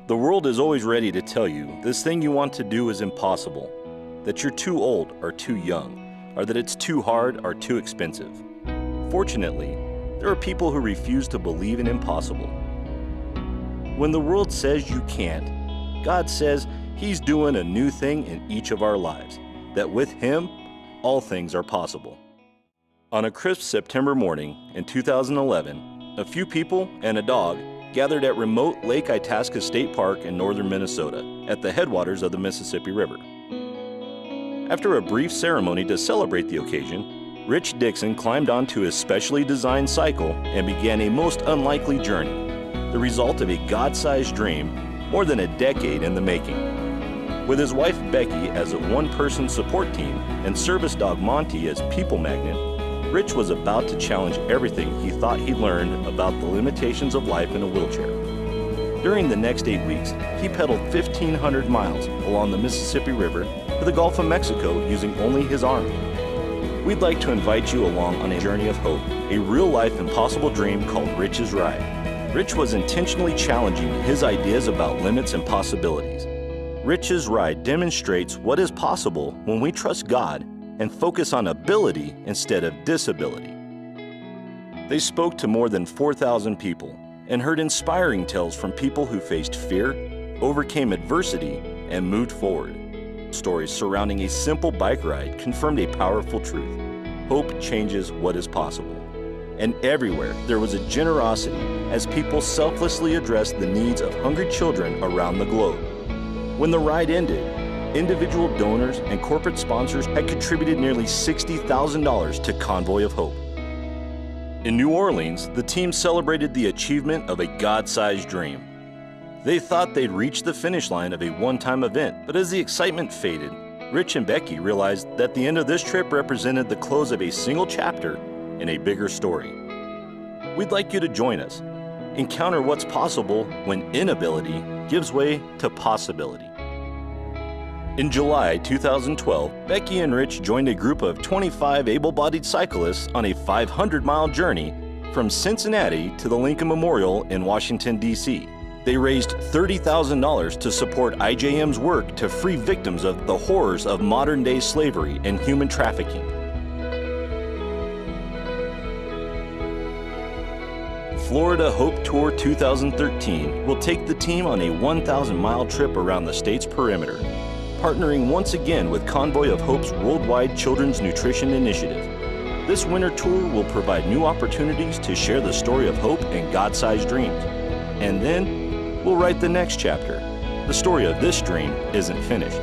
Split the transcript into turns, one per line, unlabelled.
The world is always ready to tell you this thing you want to do is impossible, that you're too old or too young, or that it's too hard or too expensive. Fortunately, there are people who refuse to believe in impossible. When the world says you can't, God says He's doing a new thing in each of our lives, that with Him, all things are possible. On a crisp September morning in 2011, a few people and a dog gathered at remote Lake Itasca State Park in northern Minnesota at the headwaters of the Mississippi River. After a brief ceremony to celebrate the occasion, Rich Dixon climbed onto his specially designed cycle and began a most unlikely journey, the result of a God-sized dream more than a decade in the making. With his wife Becky as a one-person support team and service dog Monty as people magnet, Rich was about to challenge everything he thought he learned about the limitations of life in a wheelchair. During the next 8 weeks, he pedaled 1,500 miles along the Mississippi River to the Gulf of Mexico using only his arm. We'd like to invite you along on a journey of hope, a real-life impossible dream called Rich's Ride. Rich was intentionally challenging his ideas about limits and possibilities. Rich's Ride demonstrates what is possible when we trust God and focus on ability instead of disability. They spoke to more than 4,000 people and heard inspiring tales from people who faced fear, overcame adversity, and moved forward. Stories surrounding a simple bike ride confirmed a powerful truth: hope changes what is possible. And everywhere there was a generosity as people selflessly addressed the needs of hungry children around the globe. When the ride ended, individual donors and corporate sponsors had contributed nearly $60,000 to Convoy of Hope. In New Orleans, the team celebrated the achievement of a God-sized dream. They thought they'd reached the finish line of a one-time event, but as the excitement faded, Rich and Becky realized that the end of this trip represented the close of a single chapter in a bigger story. We'd like you to join us. Encounter what's possible when inability gives way to possibility. In July 2012, Becky and Rich joined a group of 25 able-bodied cyclists on a 500-mile journey from Cincinnati to the Lincoln Memorial in Washington, D.C. They raised $30,000 to support IJM's work to free victims of the horrors of modern-day slavery and human trafficking. Florida Hope Tour 2013 will take the team on a 1,000-mile trip around the state's perimeter, partnering once again with Convoy of Hope's Worldwide Children's Nutrition Initiative. This winter tour will provide new opportunities to share the story of hope and God-sized dreams. And then we'll write the next chapter. The story of this dream isn't finished.